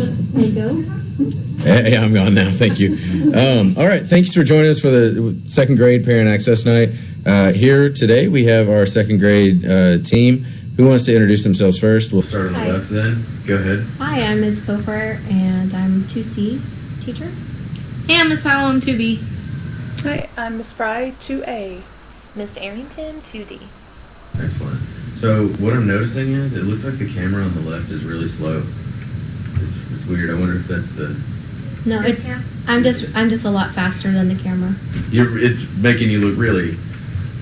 There you go. Hey, I'm gone now. Thank you. All right. Thanks for joining us for the second grade Parent Access Night. Here today we have our second grade team. Who wants to introduce themselves first? We'll start on the left then. Go ahead. Hi, I'm Ms. Gopher, and I'm 2C teacher. Hey, I'm Miss Howell, I'm 2B. Hi, I'm Miss Fry, 2A. Miss Arrington, 2D. Excellent. So what I'm noticing is it looks like the camera on the left is really slow. It's weird. I wonder if that's the... No, it's I'm just a lot faster than the camera. It's making you look really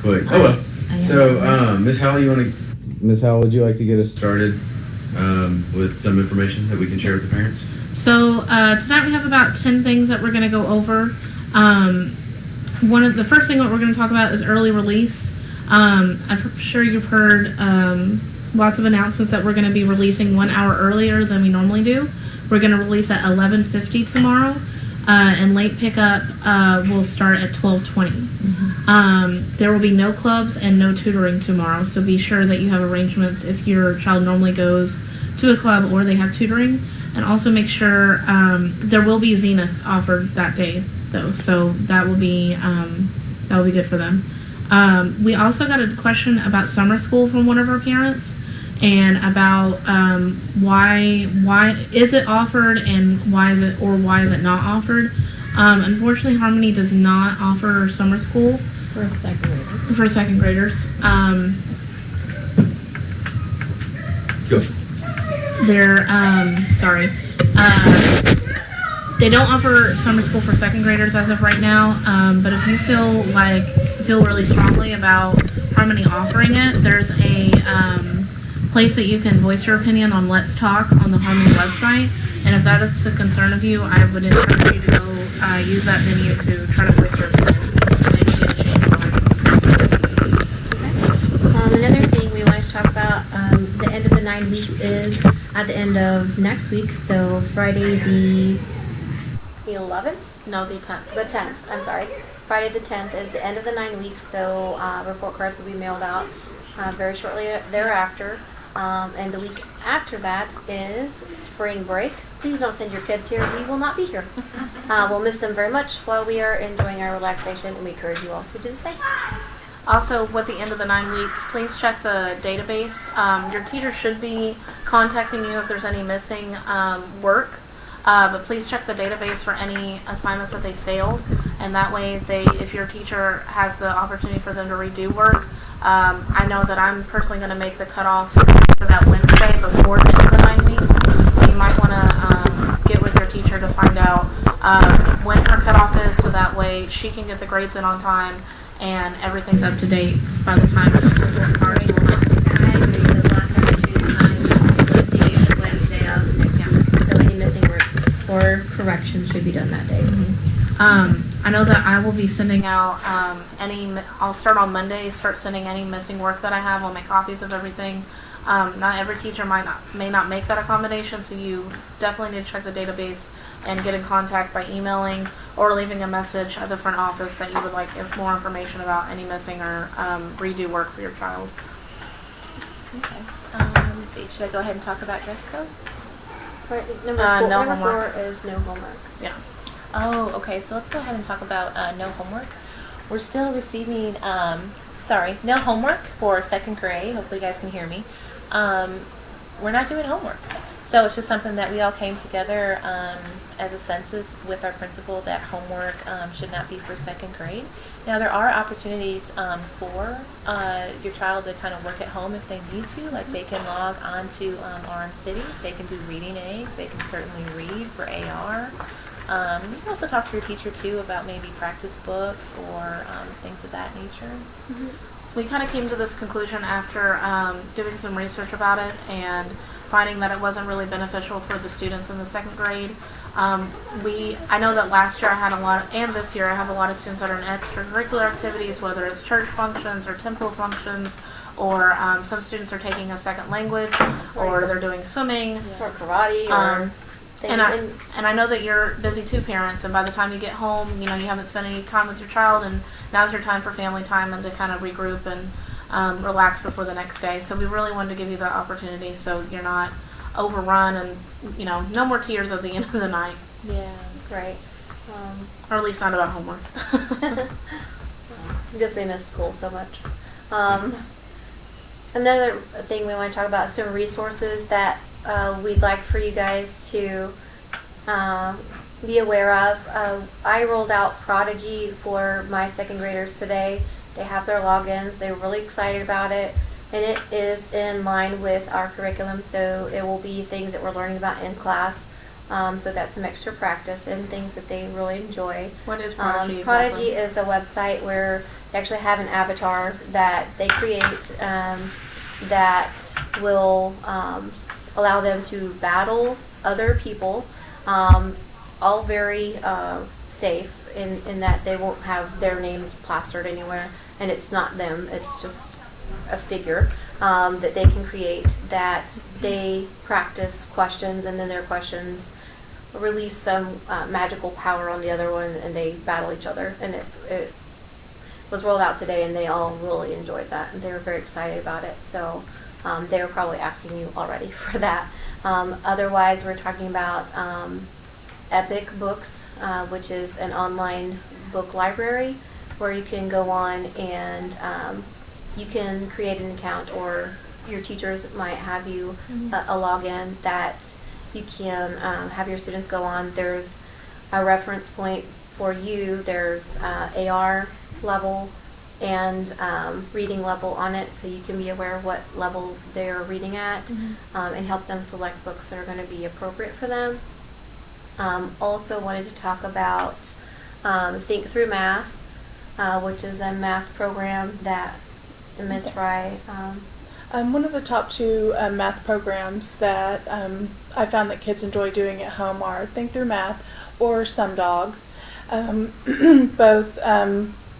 quick. Oh well. So Miss Howell, Miss Howell, would you like to get us started with some information that we can share with the parents? So tonight we have about 10 things that we're going to go over. One of the first thing that we're going to talk about is early release. I'm sure you've heard lots of announcements that we're going to be releasing 1 hour earlier than we normally do. We're going to release at 11:50 tomorrow, and late pickup will start at 12:20. There will be no clubs and no tutoring tomorrow, so be sure that you have arrangements if your child normally goes to a club or they have tutoring, and also make sure there will be Zenith offered that day though, so that will be good for them. We also got a question about summer school from one of our parents, and about why is it offered and why is it not offered. Unfortunately, Harmony does not offer summer school For second graders. Go. They don't offer summer school for second graders as of right now. But if you feel really strongly about Harmony offering it, there's a place that you can voice your opinion on Let's Talk on the Harmony website. And if that is a concern of you, I would encourage you to go use that venue to try to voice your opinion. Another thing we wanted to talk about, the end of the 9 weeks is at the end of next week, so Friday the 11th? No, the 10th. The 10th, I'm sorry. Friday the 10th is the end of the 9 weeks, so report cards will be mailed out very shortly thereafter. And the week after that is spring break. Please don't send your kids here. We will not be here. We'll miss them very much while we are enjoying our relaxation, and we encourage you all to do the same. Also, with the end of the 9 weeks, please check the database. Your teacher should be contacting you if there's any missing work, but please check the database for any assignments that they failed, and that way, if your teacher has the opportunity for them to redo work, I know that I'm personally going to make the cutoff for that Wednesday before the end of the 9 weeks, so you might want to get with your teacher to find out when her cutoff is, so that way she can get the grades in on time and everything's up to date by the time the school starts. I agree. The last time we do Wednesday is the Wednesday of next week, so any missing work or corrections should be done that day. I know that I will be sending out I'll start on Monday, start sending any missing work that I have. I'll make copies of everything. Not every teacher may not make that accommodation, so you definitely need to check the database and get in contact by emailing or leaving a message at the front office that you would like more information about any missing or redo work for your child. Okay. Let's see. Should I go ahead and talk about dress code? Number four is no homework. Yeah. Oh, okay. So let's go ahead and talk about no homework. We're still receiving, no homework for second grade. Hopefully you guys can hear me. We're not doing homework. So it's just something that we all came together as a census with our principal that homework should not be for second grade. Now there are opportunities for your child to kind of work at home if they need to. Like they can log on to RM City. They can do reading aids. They can certainly read for AR. You can also talk to your teacher too about maybe practice books or things of that nature. Mm-hmm. We kind of came to this conclusion after doing some research about it and finding that it wasn't really beneficial for the students in the second grade. I know that last year I had a lot, and this year I have a lot of students that are in extracurricular activities, whether it's church functions or temple functions, or some students are taking a second language, or they're doing swimming, or karate, or and I know that you're busy too, parents, and by the time you get home, you haven't spent any time with your child, and now's your time for family time and to kind of regroup and relax before the next day. So we really wanted to give you that opportunity so you're not overrun and, no more tears at the end of the night. Yeah. Right. Or at least not about homework. Just they miss school so much. Another thing we want to talk about is some resources that we'd like for you guys to be aware of. I rolled out Prodigy for my second graders today. They have their logins. They're really excited about it. And it is in line with our curriculum, so it will be things that we're learning about in class. So that's some extra practice and things that they really enjoy. What is Prodigy? Prodigy is a website where they actually have an avatar that they create that will allow them to battle other people, all very safe in that they won't have their names plastered anywhere, and it's not them, it's just a figure that they can create, that they practice questions, and then their questions release some magical power on the other one, and they battle each other. And it was rolled out today, and they all really enjoyed that, and they were very excited about it. So they were probably asking you already for that. Otherwise, we're talking about Epic Books, which is an online book library where you can go on and you can create an account, or your teachers might have you a login that you can have your students go on. There's a reference point for you. There's AR level and reading level on it, so you can be aware of what level they're reading at, and help them select books that are going to be appropriate for them. Also wanted to talk about Think Through Math, which is a math program that Ms. Fry. One of the top two math programs that I found that kids enjoy doing at home are Think Through Math or SumDog. Both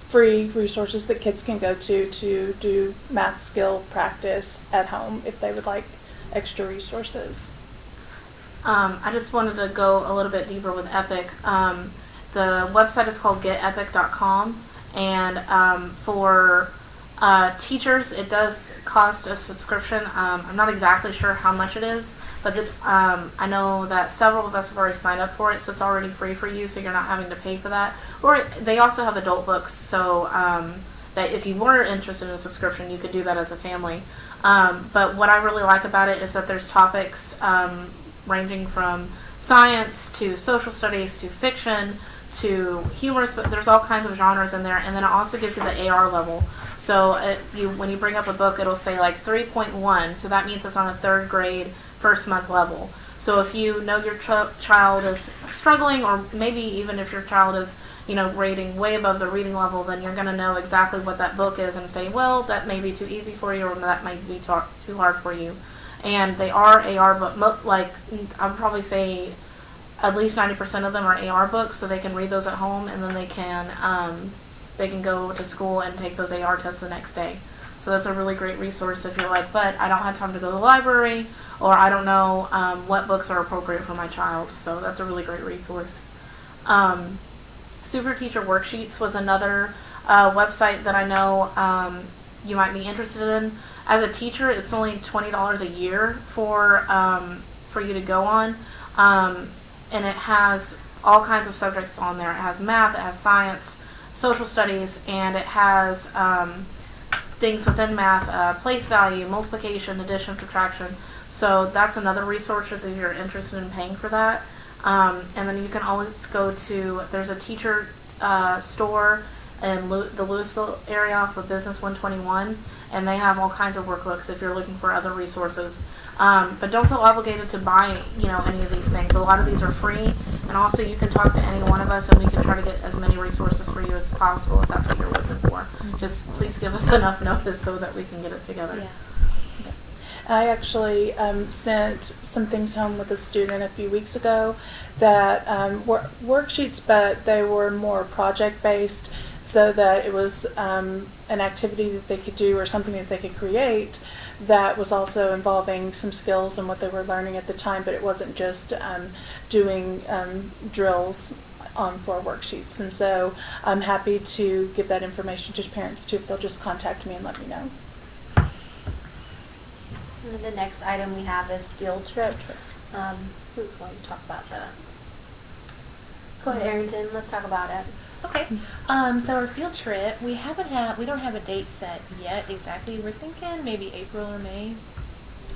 free resources that kids can go to do math skill practice at home if they would like extra resources. I just wanted to go a little bit deeper with Epic. The website is called getepic.com, and for teachers, it does cost a subscription. I'm not exactly sure how much it is, but I know that several of us have already signed up for it, so it's already free for you, so you're not having to pay for that. Or they also have adult books, so that if you were interested in a subscription, you could do that as a family. But what I really like about it is that there's topics ranging from science to social studies to fiction to humorous, but there's all kinds of genres in there, and then it also gives you the AR level. So when you bring up a book, it'll say like 3.1, so that means it's on a third grade first month level. So if you know your child is struggling, or maybe even if your child is rating way above the reading level, then you're going to know exactly what that book is and say, well, that may be too easy for you, or that might be too hard for you. And they are AR, but I would probably say at least 90% of them are AR books, so they can read those at home, and then they can go to school and take those AR tests the next day. So that's a really great resource if you're like, but I don't have time to go to the library, or I don't know what books are appropriate for my child. So that's a really great resource. Super Teacher Worksheets was another website that I know you might be interested in. As a teacher, it's only $20 a year for you to go on. And it has all kinds of subjects on there. It has math, it has science, social studies, and it has things within math, place value, multiplication, addition, subtraction. So that's another resource if you're interested in paying for that. And then you can always go to, there's a teacher store in the Louisville area off of Business 121, and they have all kinds of workbooks if you're looking for other resources. But don't feel obligated to buy, any of these things. A lot of these are free, and also you can talk to any one of us, and we can try to get as many resources for you as possible if that's what you're looking for. Just please give us enough notice so that we can get it together. Yeah. I actually sent some things home with a student a few weeks ago that were worksheets, but they were more project-based, so that it was an activity that they could do or something that they could create that was also involving some skills and what they were learning at the time, but it wasn't just doing drills for worksheets. And so I'm happy to give that information to parents too if they'll just contact me and let me know. And then the next item we have is field trip. Who's going to talk about that? Go ahead, Arrington. Let's talk about it. Okay. So our field trip, we don't have a date set yet exactly. We're thinking maybe April or May,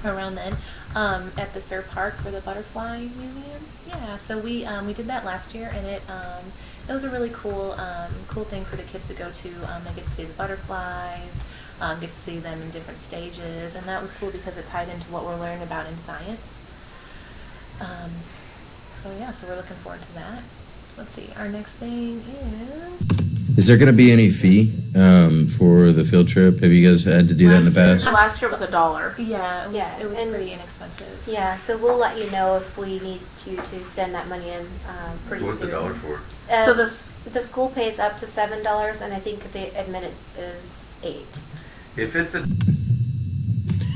around then, at the Fair Park for the Butterfly Museum. Yeah. So we did that last year, and it was a really cool thing for the kids to go to. They get to see the butterflies, get to see them in different stages, and that was cool because it tied into what we're learning about in science. So we're looking forward to that. Let's see. Our next thing is. Is there going to be any fee for the field trip? Have you guys had to do that in the past? Last year was $1. Yeah, Yeah, it was and- pretty inexpensive. Yeah, so we'll let you know if we need you to send that money in pretty What's soon. the dollar for? So this, The school pays up to $7, and I think the admittance is $8. If it's a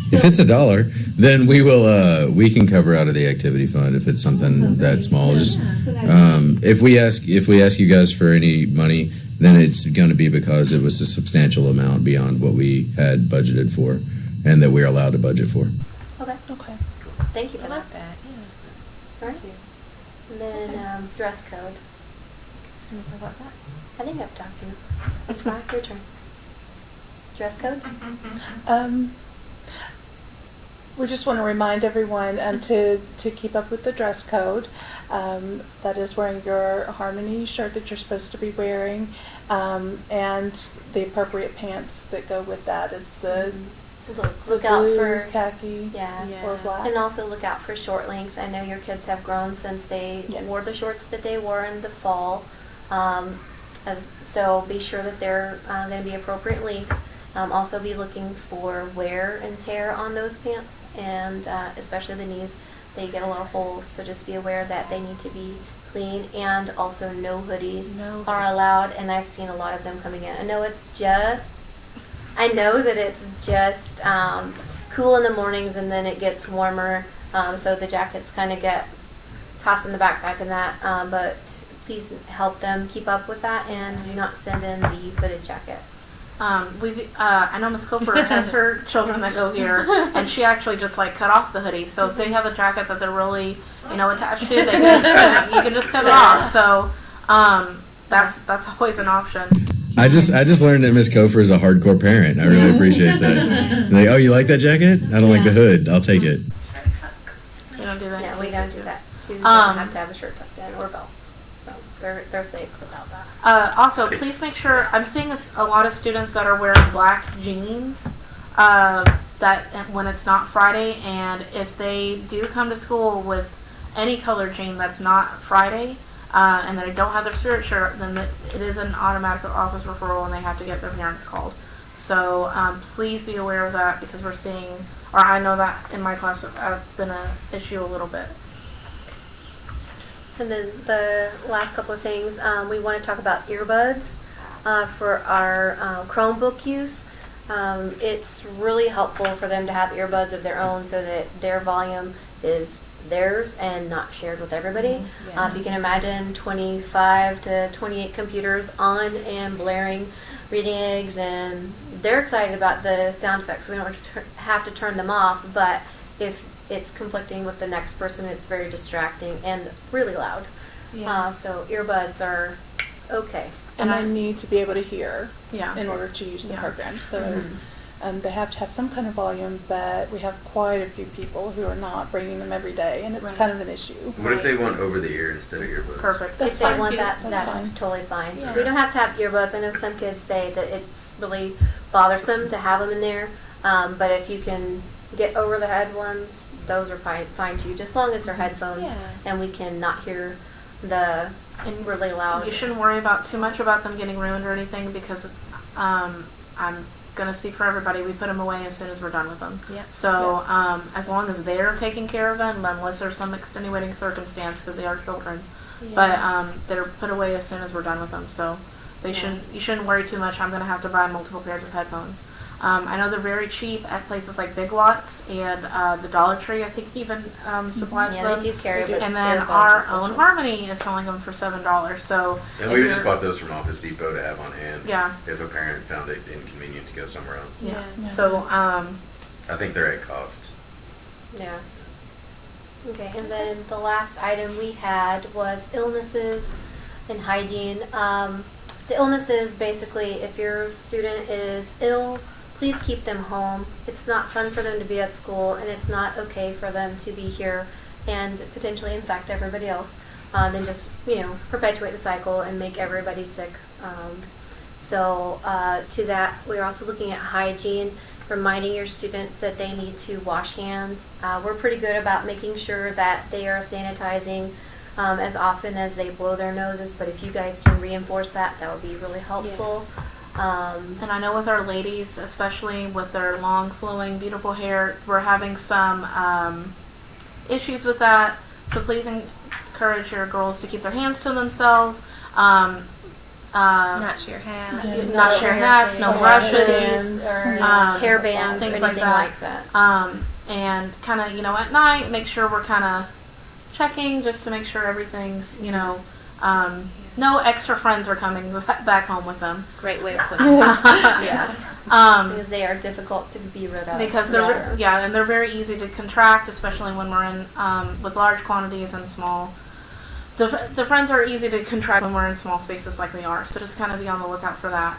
If it's $1, then we can cover out of the activity fund if it's something that small. Just if we ask you guys for any money, then it's going to be because it was a substantial amount beyond what we had budgeted for, and that we're allowed to budget for. Okay, Okay. thank you I for that. like that. Yeah. All right. And then dress code. Can we talk about that? I think I've talked to you. Ms. Rock, your turn. Dress code? We just want to remind everyone to keep up with the dress code. That is wearing your Harmony shirt that you're supposed to be wearing, and the appropriate pants that go with that. It's the Look out blue, for khaki, yeah. Yeah. or black. And also look out for short length. I know your kids have grown since they Yes. wore the shorts that they wore in the fall. So be sure that they're going to be appropriate length. Also be looking for wear and tear on those pants, and especially the knees. They get a lot of holes, so just be aware that they need to be clean, and also no hoodies No are hoodies. allowed, and I've seen a lot of them coming in. I know that it's just cool in the mornings, and then it gets warmer, so the jackets kind of get tossed in the backpack and that, but please help them keep up with that, and do not send in the hooded jackets. I know Miss Cofer has her children that go here, and she actually just like cut off the hoodie. So if they have a jacket that they're really, attached to, they can you can just cut it off. So that's always an option. I just learned that Miss Kofer is a hardcore parent. I really appreciate that. Like, oh, you like that jacket? I don't like the hood. I'll take it. We don't do that. Yeah, we don't do that. Two doesn't have to have a shirt tucked in or belts, so they're safe without that. Also, please make sure, I'm seeing a lot of students that are wearing black jeans that when it's not Friday, and if they do come to school with any colored jean that's not Friday, and they don't have their spirit shirt, then it is an automatic office referral, and they have to get their parents called. So please be aware of that, because we're seeing, or I know that in my class it's been an issue a little bit. And then the last couple of things, we want to talk about earbuds for our Chromebook use. It's really helpful for them to have earbuds of their own, so that their volume is theirs and not shared with everybody. Yeah. If you can imagine 25 to 28 computers on and blaring reading eggs, and they're excited about the sound effects. We don't have to turn them off, but if it's conflicting with the next person, it's very distracting and really loud. Yeah. So earbuds are okay. And And they need to be able to hear Yeah. in order to use the Yeah. program. So they have to have some kind of volume, but we have quite a few people who are not bringing them every day, and it's Right. kind of an issue. What if they want over the ear instead of earbuds? Perfect. That's if they fine want too. that, That's that's fine. totally fine. Yeah. We don't have to have earbuds. I know some kids say that it's really bothersome to have them in there, but if you can get over the head ones, those are fine too, just as long as they're headphones Yeah. and we can not hear the really loud. You shouldn't worry about too much about them getting ruined or anything, because I'm gonna speak for everybody. We put them away as soon as we're done with them. Yep. So Yes. as long as they're taking care of them, unless there's some extenuating circumstance, because they are children, Yeah. but they're put away as soon as we're done with them. So they you shouldn't worry too much. I'm gonna have to buy multiple pairs of headphones. I know they're very cheap at places like Big Lots and the Dollar Tree. I think even supplies yeah, them. they do carry, but And then earbuds our especially. own Harmony is selling them for $7. So And if we just you're- bought those from Office Depot to have on hand. Yeah. If a parent found it inconvenient to go somewhere else. Yeah. Yeah. So I think they're at cost. Yeah. Okay, and then the last item we had was illnesses and hygiene. The illnesses, basically, if your student is ill, please keep them home. It's not fun for them to be at school, and it's not okay for them to be here and potentially infect everybody else. Then just, perpetuate the cycle and make everybody sick. To that, we're also looking at hygiene, reminding your students that they need to wash hands. We're pretty good about making sure that they are sanitizing as often as they blow their noses, but if you guys can reinforce that, that would be really helpful. And I know with our ladies, especially with their long, flowing, beautiful hair, we're having some issues with that. So please encourage your girls to keep their hands to themselves. Not share hats. Yeah. Not share hats, no brushes, Hair bands, things anything like that. And kind of, at night, make sure we're kind of checking just to make sure everything's, no extra friends are coming back home with them. Great way of putting it. Yeah. Um, Because they are difficult to be rid of. because for they're sure. and they're very easy to contract, especially when we're in with large quantities and small. The friends are easy to contract when we're in small spaces like we are, so just kind of be on the lookout for that.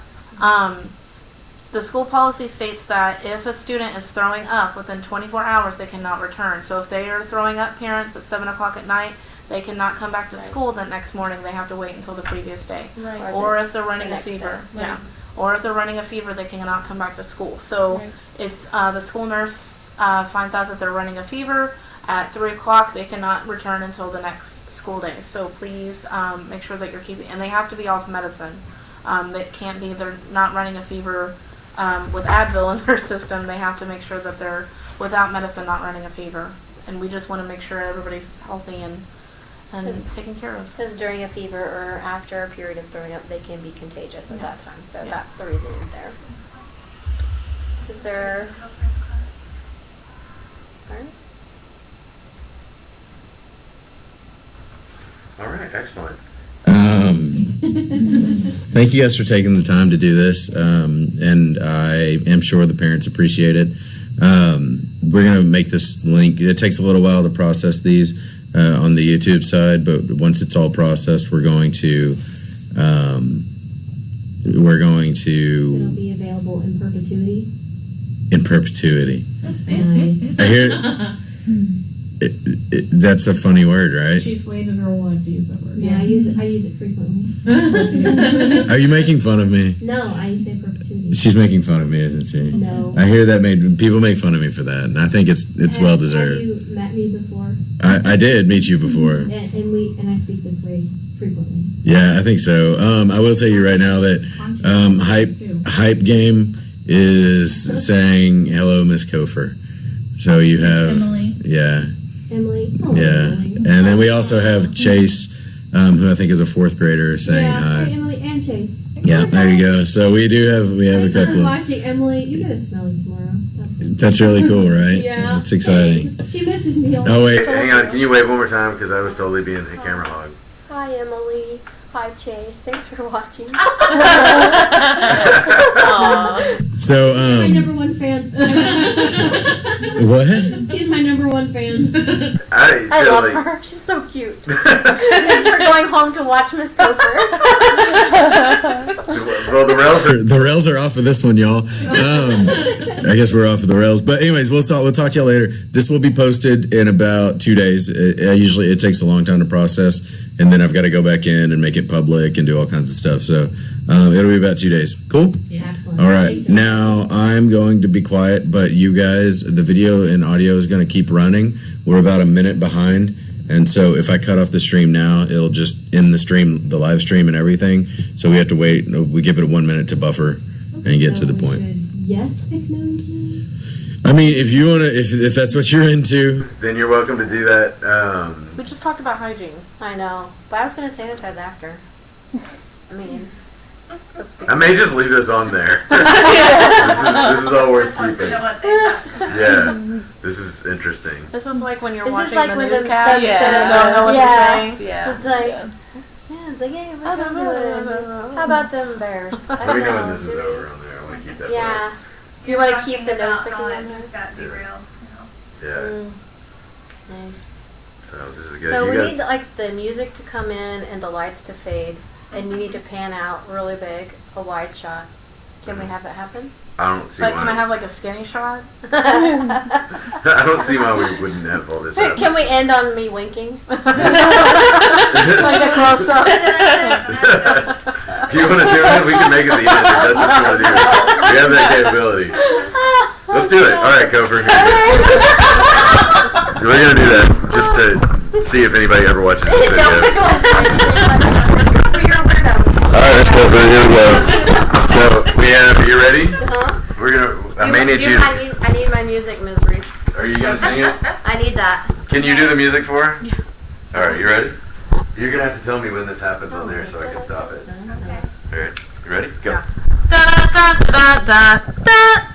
The school policy states that if a student is throwing up within 24 hours, they cannot return. So if they are throwing up, parents, at 7 o'clock at night, they cannot come back to Right. school the next morning. They have to wait until the previous day. Right. Or if they're running the a next fever. day. Yeah. Or if they're running a fever, they cannot come back to school. So Right. if the school nurse finds out that they're running a fever at 3 o'clock, they cannot return until the next school day. So please make sure that you're keeping, and they have to be off medicine. They can't be, they're not running a fever with Advil in their system. They have to make sure that they're without medicine, not running a fever. And we just want to make sure everybody's healthy and taken care of. Because during a fever or after a period of throwing up, they can be contagious at that time. So that's the reasoning there. Is there? Alright. All right, excellent. Thank you guys for taking the time to do this, and I am sure the parents appreciate it. We're going to make this link. It takes a little while to process these on the YouTube side, but once it's all processed, we're going to It'll be available in perpetuity. in perpetuity. Nice. I hear that's a funny word, right? She's waited her whole life to use that word. Yeah, I use it frequently. Are you making fun of me? No, I say perpetuity. She's making fun of me, isn't she? No. I hear that people make fun of me for that, and I think it's well deserved. Have you met me before? I did meet you before. And I speak this way frequently. Yeah, I think so. I will tell you right now that hype game is saying hello, Miss Kofer. So you have Emily. yeah, Emily. Oh, yeah, Emily. and then we also have Chase, who I think is a 4th grader, saying Yeah, hi, hi. Emily and Chase. Yeah, there you go. So we have a I'm couple. watching Emily. You gotta smell it tomorrow. That's really cool, right? Yeah. It's exciting. Thanks. She misses me all Oh wait, Hang on, can you wave one more time? Because I was totally being a camera hog. Hi, Emily. Hi, Chase. Thanks for watching. so my number one fan. what? She's my number one fan. I feel love like- her. She's so cute. Thanks for going home to watch Miss Gopher. Well, The rails are off of this one, y'all. I guess we're off of the rails. But anyways, we'll talk to y'all later. This will be posted in about 2 days. It takes a long time to process, and then I've got to go back in and make it public and do all kinds of stuff. So it'll be about 2 days. Cool? Excellent. All right. Now I'm going to be quiet, but you guys, the video and audio is going to keep running. We're about a minute behind. And so if I cut off the stream now, it'll just end the stream, the live stream and everything. So we have to wait. We give it 1 minute to buffer and get to the point. Yes, pick nosy. I mean, if you want to, if that's what you're into. Then you're welcome to do that. We just talked about hygiene. I know, but I was gonna sanitize after. I mean, let's be I may just leave this on there. This is all worth keeping. Yeah, this is interesting. This is like when you're This is watching like the when newscast Yeah. and you don't know what Yeah. they're saying. Yeah. It's like, yeah, it's like, hey, what y'all doing? How about them bears? I Let don't me know know. when this is Do we- over on there. I want to keep that. Yeah. You want to keep the nose about picking how on it there? just got derailed. Yeah. Nice. So this is good. So you we guys, need like the music to come in and the lights to fade, and you need to pan out really big, a wide shot. Can we have that happen? I don't see But why. can I have like a skinny shot? I don't see why we wouldn't have all this happen. Can we end on me winking? Like a close up. Do you want to see it? We can make it the end if that's what you want to do. We have that capability. Let's do it. All right, Gopher. We're gonna do that just to see if anybody ever watches this video. All right, let's go. Here we go. So we have. Are you ready? We're gonna. I may need you. I need my music, Misery. Are you gonna sing it? I need that. Can you do the music for her? Yeah. All right, you ready? You're gonna have to tell me when this happens on there so I can stop it. Okay. All right, you ready? Go. Yeah. Da da da da da da.